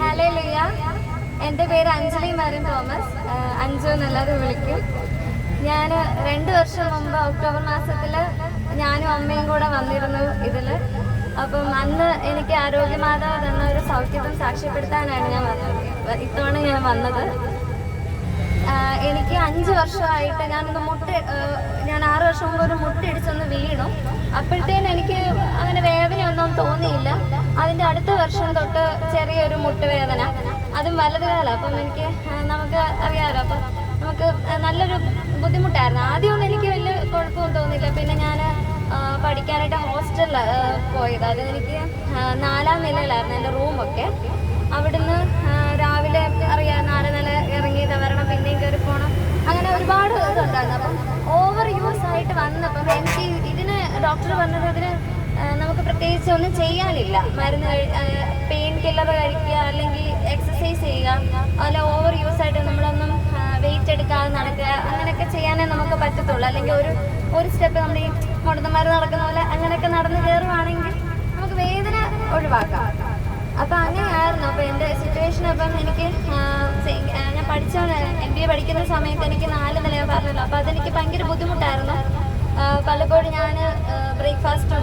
Hallelujah. എൻ്റെ പേര് Anjali Marin Thomas, Anju എന്നെല്ലാവരും വിളിക്കും. ഞാൻ 2 വർഷം മുമ്പ് ഒക്ടോബർ മാസത്തിൽ ഞാനും അമ്മയും കൂടെ വന്നിരുന്നു ഇതിൽ. അപ്പം അന്ന് എനിക്ക് ആരോഗ്യമാതാവ് തന്ന ഒരു സൗഖ്യവും സാക്ഷ്യപ്പെടുത്താനാണ് ഞാൻ വന്നത്. ഇത്തവണ ഞാൻ വന്നത് എനിക്ക് 5 വർഷമായിട്ട് ഞാൻ 6 വർഷം മുമ്പ് ഒരു മുട്ടിടിച്ചൊന്ന് വീണു. അപ്പോഴത്തേനും എനിക്ക് അങ്ങനെ വേദനയൊന്നും തോന്നിയില്ല. അതിൻ്റെ അടുത്ത വർഷം തൊട്ട് ചെറിയൊരു മുട്ടുവേദന, അതും വലതുകാലം. അപ്പം നമുക്ക് അറിയാമല്ലോ, അപ്പം നമുക്ക് നല്ലൊരു ബുദ്ധിമുട്ടായിരുന്നു. ആദ്യമൊന്നും എനിക്ക് വലിയ കുഴപ്പമൊന്നും തോന്നിയില്ല. പിന്നെ ഞാൻ പഠിക്കാനായിട്ട് ഹോസ്റ്റലിൽ പോയത്. അത് എനിക്ക് 4ാം നിലയിലായിരുന്നു എൻ്റെ റൂമൊക്കെ. അവിടുന്ന് രാവിലെ 4 നില ഇറങ്ങി വരണം, പിന്നെയും കയറി പോകണം, അങ്ങനെ ഒരുപാട് ഇതുണ്ടായിരുന്നു. അപ്പം ഓവർ യൂസ് ആയിട്ട് വന്നപ്പം എനിക്ക് ഇതിന് ഡോക്ടർ പറഞ്ഞത് ഇതിന് നമുക്ക് പ്രത്യേകിച്ച് ഒന്നും ചെയ്യാനില്ല. മരുന്ന് പെയിൻ കില്ലർ കഴിക്കുക, അല്ലെങ്കിൽ എക്സസൈസ് ചെയ്യുക, അല്ല ഓവർ യൂസ് ആയിട്ട് നമ്മളൊന്നും വെയിറ്റ് എടുക്കാതെ നടക്കുക, അങ്ങനെയൊക്കെ ചെയ്യാനേ നമുക്ക് പറ്റത്തുള്ളൂ. അല്ലെങ്കിൽ ഒരു സ്റ്റെപ്പ് നമ്മൾ ഈ മുടന്തന്മാർ നടക്കുന്ന പോലെ അങ്ങനെയൊക്കെ നടന്ന് കയറുവാണെങ്കിൽ നമുക്ക് വേദന ഒഴിവാക്കാം. അപ്പം അങ്ങനെയായിരുന്നു. അപ്പോൾ എൻ്റെ സിറ്റുവേഷൻ അപ്പം എനിക്ക് ഞാൻ MBA പഠിക്കുന്ന സമയത്ത് എനിക്ക് 4 നില ഞാൻ പറഞ്ഞല്ലോ. അപ്പോൾ അതെനിക്ക് ഭയങ്കര ബുദ്ധിമുട്ടായിരുന്നു. പലപ്പോഴും ഞാൻ ബ്രേക്ക്ഫാസ്റ്റും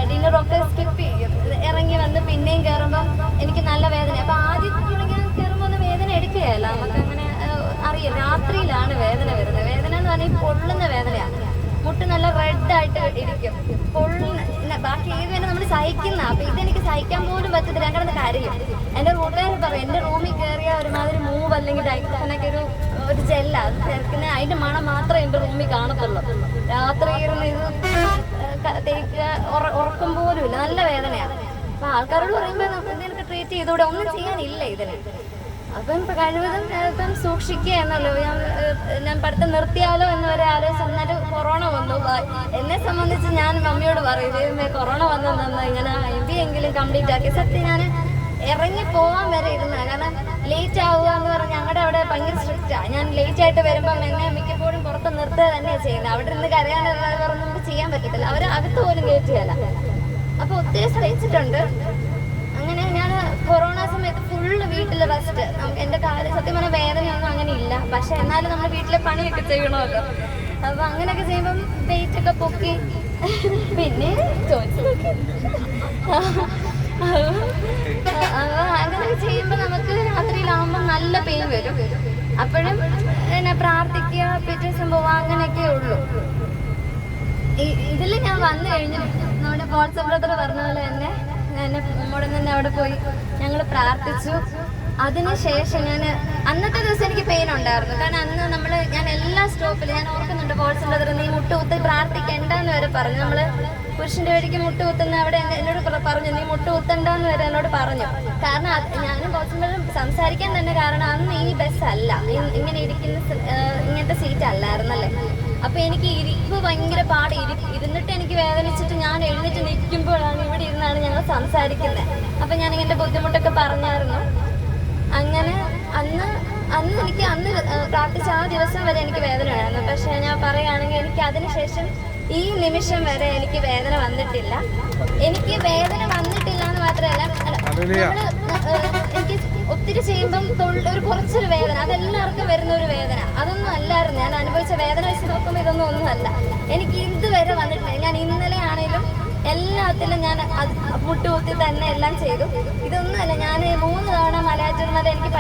ഡിന്നറൊക്കെ സ്കിപ്പ് ചെയ്യും. ഇറങ്ങി വന്ന് പിന്നെയും കയറുമ്പോൾ എനിക്ക് നല്ല വേദന. അപ്പോൾ ആദ്യം ഞാൻ കയറുമ്പോൾ ഒന്ന് വേദന എടുക്കുകയല്ല, നമുക്കങ്ങനെ അറിയാം. രാത്രിയിലാണ് വേദന വരുന്നത്. വേദന എന്ന് പറഞ്ഞാൽ പൊള്ളുന്ന വേദനയാണ്. മുട്ട് നല്ല റെഡായിട്ട് ഇരിക്കും, പൊള്ളുന്ന. ബാക്കി ഏത് വേണം നമ്മൾ സഹിക്കുന്ന. അപ്പം ഇതെനിക്ക് സഹിക്കാൻ പോലും പറ്റത്തില്ല. ഞാൻ കിടന്ന് കരയും. എൻ്റെ റൂട്ടുകാർ പറയും, എൻ്റെ റൂമിൽ കയറിയ ഒരുമാതിരി മൂവ് അല്ലെങ്കിൽ ഡൈക്ലോഫനൊക്കെ ഒരു ജെല്ല, അത് ചേർക്കുന്ന അതിൻ്റെ മണം മാത്രമേ എൻ്റെ റൂമിൽ കാണത്തുള്ളൂ. രാത്രി ഇരുന്ന് ഇത് തേക്കുക, ഉറക്കം പോലും ഇല്ല, നല്ല വേദനയാണ്. അപ്പം ആൾക്കാരോട് പറയുമ്പോൾ നിനക്ക് ട്രീറ്റ് ചെയ്തുകൂടെ, ഒന്നും ചെയ്യാനില്ല ഇതിന്. അപ്പം കഴിവതും ഇപ്പം സൂക്ഷിക്കുക എന്നല്ലോ. ഞാൻ പഠിത്തം നിർത്തിയാലോ എന്ന് വരെ ആലോചിച്ച്. എന്നിട്ട് കൊറോണ വന്നു. എന്നെ സംബന്ധിച്ച് ഞാൻ മമ്മിയോട് പറയും, കൊറോണ വന്നെന്ന് ഇങ്ങനെ MBA എങ്കിലും കംപ്ലീറ്റ് ആക്കി. സത്യം ഞാൻ ഇറങ്ങി പോകാൻ വരെ ഇരുന്ന, കാരണം ലേറ്റ് ആവുക എന്ന് പറഞ്ഞാൽ ഞങ്ങളുടെ അവിടെ ഭയങ്കര സ്ട്രിക്റ്റാണ്. ഞാൻ ലേറ്റ് ആയിട്ട് വരുമ്പം എന്നെ മിക്കപ്പോഴും പുറത്ത് നിർത്തുക തന്നെയാണ് ചെയ്യുന്നത്. അവിടെ നിന്ന് കരയാനുള്ള പറഞ്ഞ് നമുക്ക് ചെയ്യാൻ പറ്റത്തില്ല. അവർ അകത്ത് പോലും കയറ്റുകയല്ല. അപ്പോൾ ഒത്തിരി സഹിച്ചിട്ടുണ്ട്. അങ്ങനെ ഞാൻ കൊറോണ സമയത്ത് ഫുള്ള് വീട്ടിൽ റെസ്റ്റ്. എൻ്റെ കാര്യം സത്യം പറഞ്ഞാൽ വേദനയൊന്നും അങ്ങനെ ഇല്ല. പക്ഷെ എന്നാലും നമ്മൾ വീട്ടിലെ പണിയൊക്കെ ചെയ്യണമല്ലോ. അപ്പോൾ അങ്ങനെയൊക്കെ ചെയ്യുമ്പം വെയിറ്റൊക്കെ പൊക്കി പിന്നെ ചോദിച്ചു നോക്കി. അങ്ങനെയൊക്കെ ചെയ്യുമ്പോൾ നമുക്ക് രാത്രിയിലാവുമ്പോൾ നല്ല പെയിൻ വരും. അപ്പോഴും എന്നെ പ്രാർത്ഥിക്കുക, പിറ്റേ ദിവസം പോവാം, അങ്ങനെയൊക്കെ ഉള്ളൂ. ഇതിൽ ഞാൻ വന്നു കഴിഞ്ഞു. നമ്മുടെ വാട്സപ്പ് ബ്രദർ പറഞ്ഞ പോലെ തന്നെ എന്നെ അവിടെ പോയി ഞങ്ങൾ പ്രാർത്ഥിച്ചു. അതിനുശേഷം അന്നത്തെ ദിവസം എനിക്ക് പെയിൻ ഉണ്ടായിരുന്നു. കാരണം അന്ന് ഞാൻ എല്ലാ സ്റ്റോപ്പിലും ഞാൻ ഓർക്കുന്നുണ്ട്, വാട്സപ്പ് ബ്രദർ നീ മുട്ടുകുത്തി പ്രാർത്ഥിക്കണ്ടെന്ന് വരെ പറഞ്ഞു. നമ്മൾ പുരുഷൻ്റെ വഴിക്ക് മുട്ടുകുത്തുന്ന അവിടെ എന്നോട് പറഞ്ഞു, നീ മുട്ടുകുത്തണ്ടെന്ന് വരെ എന്നോട് പറഞ്ഞു. കാരണം ഞാനും വാട്സപ്പ് ബ്രദർ സംസാരിക്കാൻ തന്നെ കാരണം അന്ന് ഈ ബസ് അല്ല, ഇങ്ങനെ ഇങ്ങനത്തെ സീറ്റ് അല്ലായിരുന്നല്ലേ. അപ്പോൾ എനിക്ക് ഇരിപ്പ് ഭയങ്കര പാട്. ഇരുന്നിട്ട് എനിക്ക് വേദനിച്ചിട്ട് ഞാൻ എഴുന്നേറ്റ് നിൽക്കുമ്പോഴാണ് ഇവിടെ ഇരുന്നാണ് ഞങ്ങൾ സംസാരിക്കുന്നത്. അപ്പം ഞാൻ ഇങ്ങനത്തെ ബുദ്ധിമുട്ടൊക്കെ പറഞ്ഞായിരുന്നു. അങ്ങനെ അന്ന് എനിക്ക് പ്രാർത്ഥിച്ച ആ ദിവസം വരെ എനിക്ക് വേദന ഉണ്ടായിരുന്നു. പക്ഷേ ഞാൻ പറയുകയാണെങ്കിൽ എനിക്ക് അതിനുശേഷം ഈ നിമിഷം വരെ എനിക്ക് വേദന വന്നിട്ടില്ല. എനിക്ക് വേദന വന്നിട്ടില്ല എന്ന് മാത്രമല്ല, എനിക്ക് ഒത്തിരി ചെയ്യുമ്പം കുറച്ചൊരു വേദന, അതെല്ലാവർക്കും വരുന്ന ഒരു വേദന. അതൊന്നും അല്ലായിരുന്നു ഞാൻ അനുഭവിച്ച വേദന വെച്ച് നോക്കുമ്പോൾ ഇതൊന്നും ഒന്നുമല്ല. എനിക്ക് ഇതുവരെ വന്നിട്ടില്ല. ഞാൻ ഇന്നലെ ആണെങ്കിലും എല്ലാത്തിലും ഞാൻ മുട്ടുകുത്തി തന്നെ എല്ലാം ചെയ്തു. ഇതൊന്നുമല്ല, ഞാൻ 3 തവണ മലയാറ്റൂർമല എനിക്ക്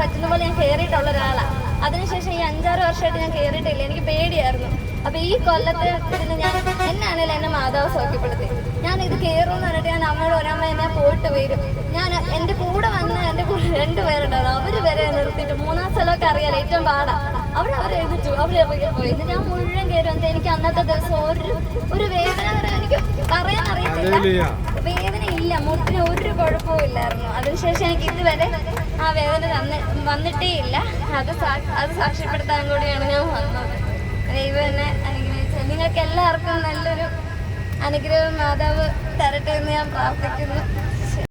പറ്റുന്ന പോലെ ഞാൻ കയറിയിട്ടുള്ള ഒരാളാണ്. അതിനുശേഷം ഈ 5-6 വർഷമായിട്ട് ഞാൻ കയറിയിട്ടില്ല. എനിക്ക് പേടിയായിരുന്നു. അപ്പോൾ ഈ കൊല്ലത്തെ ഇതിന് എന്നാണേലും എന്നെ മാതാവ് സൗഖ്യപ്പെടുത്തി. ഞാൻ ഇത് കയറുമെന്ന് പറഞ്ഞിട്ട് ഞാൻ അമ്മയോട് ഒരമ്മ എന്നെ പോയിട്ട് വരും. എൻ്റെ കൂടെ വന്ന് എൻ്റെ കൂടെ 2 പേരുണ്ടായിരുന്നു. അവർ വരെ നിർത്തിയിട്ട് 3-ാം സ്ഥലമൊക്കെ അറിയാലോ, ഏറ്റവും പാടാണ്. അവർ എഴുതിച്ചു, അവർ പോയി. ഇത് ഞാൻ മുഴുവൻ കയറി വന്നത്. എനിക്ക് അന്നത്തെ ദിവസം ഒരു വേദന എനിക്ക് പറയാൻ അറിയത്തില്ല. വേദന ഇല്ല, മുട്ടിന് ഒരു കുഴപ്പവും ഇല്ലായിരുന്നു. അതിനുശേഷം എനിക്ക് ഇതുവരെ ആ വേദന വന്നിട്ടേ ഇല്ല. അത് സാക്ഷ്യപ്പെടുത്താൻ കൂടിയാണ് ഞാൻ വന്നത്. ദൈവം എന്നെ അനുഗ്രഹിച്ചു. നിങ്ങൾക്ക് എല്ലാവർക്കും നല്ലൊരു അനുഗ്രഹം മാതാവ് തരട്ടെ എന്ന് ഞാൻ പ്രാർത്ഥിക്കുന്നു.